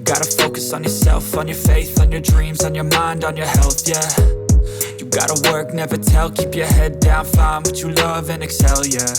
gotta focus on yourself, on your faith, on your dreams, on your mind, on your health, yeah. You gotta work, never tell, keep your head down, find what you love and excel, yeah.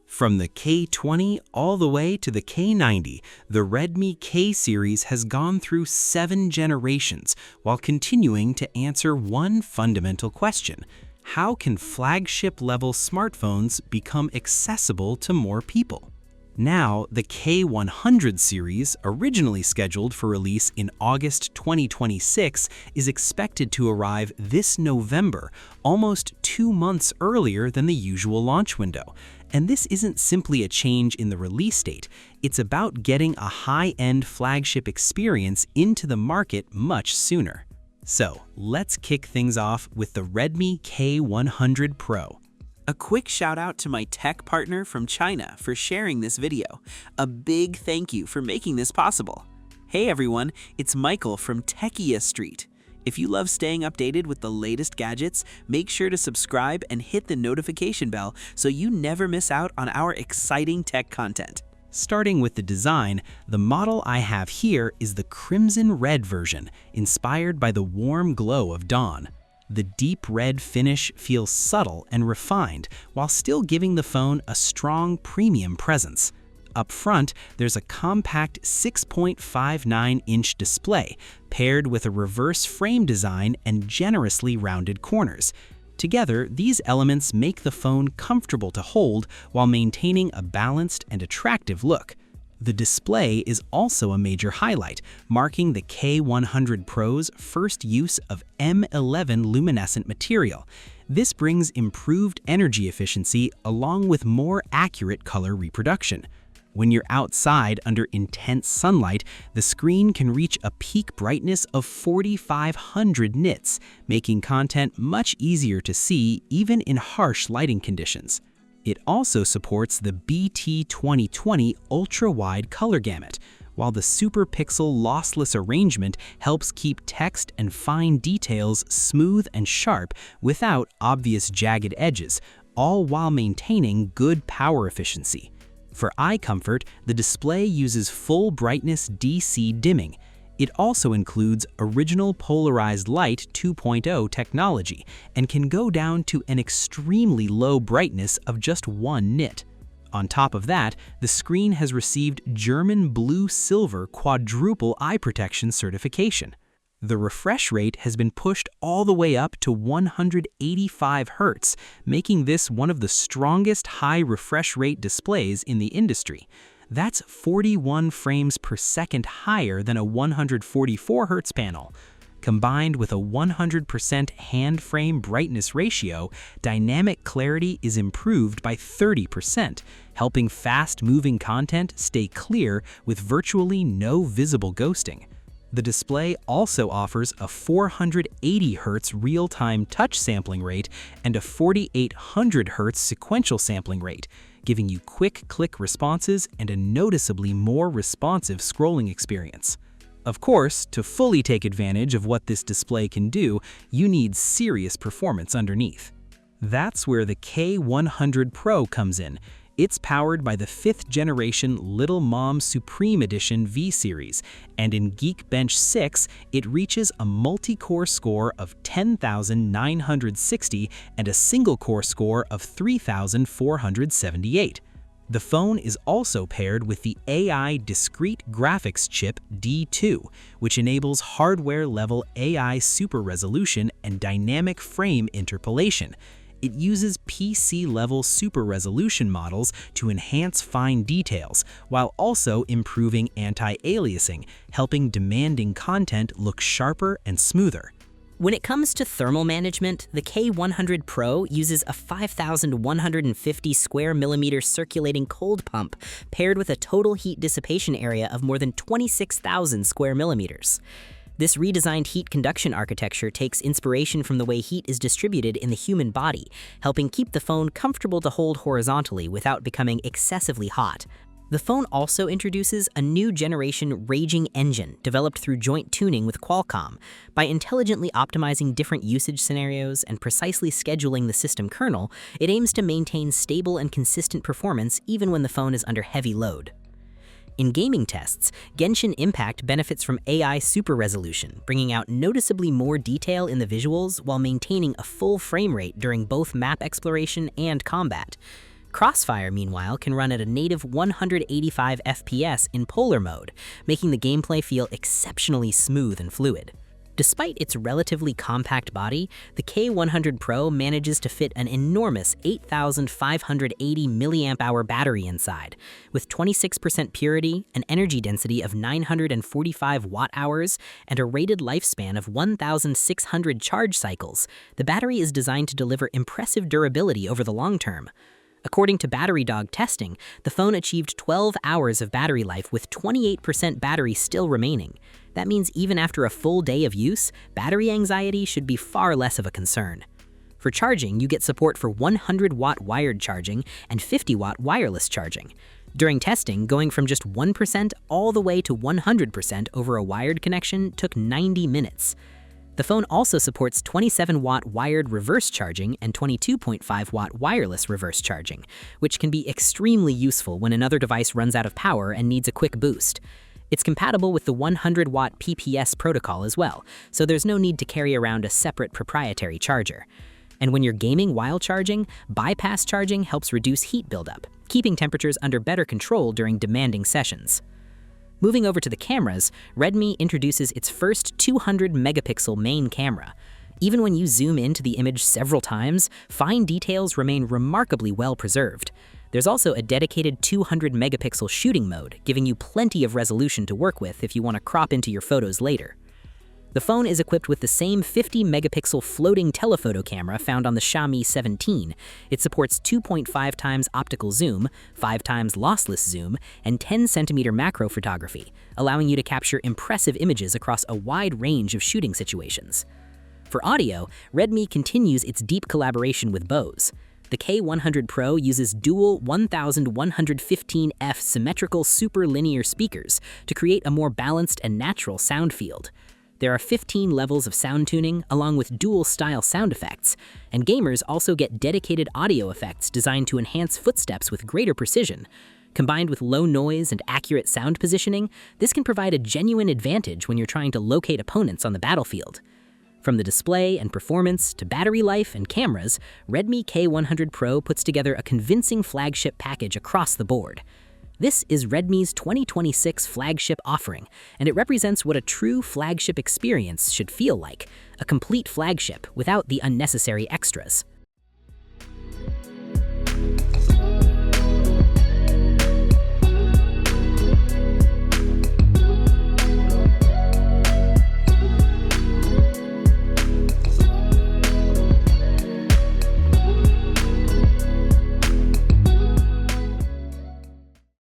From the K20 all the way to the K90, the Redmi K series has gone through 7 generations while continuing to answer one fundamental question: how can flagship-level smartphones become accessible to more people? Now, the K100 series, originally scheduled for release in August 2026, is expected to arrive this November, almost 2 months earlier than the usual launch window. And this isn't simply a change in the release date, it's about getting a high-end flagship experience into the market much sooner. So, let's kick things off with the Redmi K100 Pro. A quick shout out to my tech partner from China for sharing this video. A big thank you for making this possible. Hey everyone, it's Michael from techiestreet. If you love staying updated with the latest gadgets, make sure to subscribe and hit the notification bell so you never miss out on our exciting tech content. Starting with the design, the model I have here is the crimson red version, inspired by the warm glow of dawn. The deep red finish feels subtle and refined while still giving the phone a strong premium presence. Up front, there's a compact 6.59-inch display paired with a reverse frame design and generously rounded corners. Together, these elements make the phone comfortable to hold while maintaining a balanced and attractive look. The display is also a major highlight, marking the K100 Pro's first use of M11 luminescent material. This brings improved energy efficiency along with more accurate color reproduction. When you're outside under intense sunlight, the screen can reach a peak brightness of 4,500 nits, making content much easier to see even in harsh lighting conditions. It also supports the BT2020 ultra-wide color gamut, while the Super Pixel lossless arrangement helps keep text and fine details smooth and sharp without obvious jagged edges, all while maintaining good power efficiency. For eye comfort, the display uses full brightness DC dimming. It also includes original polarized light 2.0 technology and can go down to an extremely low brightness of just 1 nit. On top of that, the screen has received German blue-silver quadruple eye protection certification. The refresh rate has been pushed all the way up to 185 Hz, making this one of the strongest high refresh rate displays in the industry. That's 41 frames per second higher than a 144 Hz panel. Combined with a 100% hand frame brightness ratio, dynamic clarity is improved by 30%, helping fast-moving content stay clear with virtually no visible ghosting. The display also offers a 480 Hz real-time touch sampling rate and a 4800 Hz sequential sampling rate, giving you quick click responses and a noticeably more responsive scrolling experience. Of course, to fully take advantage of what this display can do, you need serious performance underneath. That's where the K100 Pro comes in. It's powered by the 5th generation Little Mom Supreme Edition V Series, and in Geekbench 6, it reaches a multi-core score of 10,960 and a single-core score of 3,478. The phone is also paired with the AI discrete graphics chip D2, which enables hardware-level AI super resolution and dynamic frame interpolation. It uses PC-level super resolution models to enhance fine details, while also improving anti-aliasing, helping demanding content look sharper and smoother. When it comes to thermal management, the K100 Pro uses a 5,150 square millimeter circulating cold pump paired with a total heat dissipation area of more than 26,000 square millimeters. This redesigned heat conduction architecture takes inspiration from the way heat is distributed in the human body, helping keep the phone comfortable to hold horizontally without becoming excessively hot. The phone also introduces a new generation raging engine developed through joint tuning with Qualcomm. By intelligently optimizing different usage scenarios and precisely scheduling the system kernel, it aims to maintain stable and consistent performance even when the phone is under heavy load. In gaming tests, Genshin Impact benefits from AI super resolution, bringing out noticeably more detail in the visuals while maintaining a full frame rate during both map exploration and combat. CrossFire, meanwhile, can run at a native 185 FPS in polar mode, making the gameplay feel exceptionally smooth and fluid. Despite its relatively compact body, the K100 Pro manages to fit an enormous 8,580 mAh battery inside, with 26% purity, an energy density of 945 watt-hours, and a rated lifespan of 1,600 charge cycles. The battery is designed to deliver impressive durability over the long term. According to Battery Dog testing, the phone achieved 12 hours of battery life with 28% battery still remaining. That means even after a full day of use, battery anxiety should be far less of a concern. For charging, you get support for 100-watt wired charging and 50-watt wireless charging. During testing, going from just 1% all the way to 100% over a wired connection took 90 minutes. The phone also supports 27-watt wired reverse charging and 22.5-watt wireless reverse charging, which can be extremely useful when another device runs out of power and needs a quick boost. It's compatible with the 100-watt PPS protocol as well, so there's no need to carry around a separate proprietary charger. And when you're gaming while charging, bypass charging helps reduce heat buildup, keeping temperatures under better control during demanding sessions. Moving over to the cameras, Redmi introduces its first 200-megapixel main camera. Even when you zoom into the image several times, fine details remain remarkably well preserved. There's also a dedicated 200-megapixel shooting mode, giving you plenty of resolution to work with if you want to crop into your photos later. The phone is equipped with the same 50-megapixel floating telephoto camera found on the Xiaomi 17. It supports 2.5 times optical zoom, 5 times lossless zoom, and 10-centimeter macro photography, allowing you to capture impressive images across a wide range of shooting situations. For audio, Redmi continues its deep collaboration with Bose. The K100 Pro uses dual 1115F symmetrical superlinear speakers to create a more balanced and natural sound field. There are 15 levels of sound tuning, along with dual-style sound effects, and gamers also get dedicated audio effects designed to enhance footsteps with greater precision. Combined with low noise and accurate sound positioning, this can provide a genuine advantage when you're trying to locate opponents on the battlefield. From the display and performance to battery life and cameras, Redmi K100 Pro puts together a convincing flagship package across the board. This is Redmi's 2026 flagship offering, and it represents what a true flagship experience should feel like, a complete flagship without the unnecessary extras.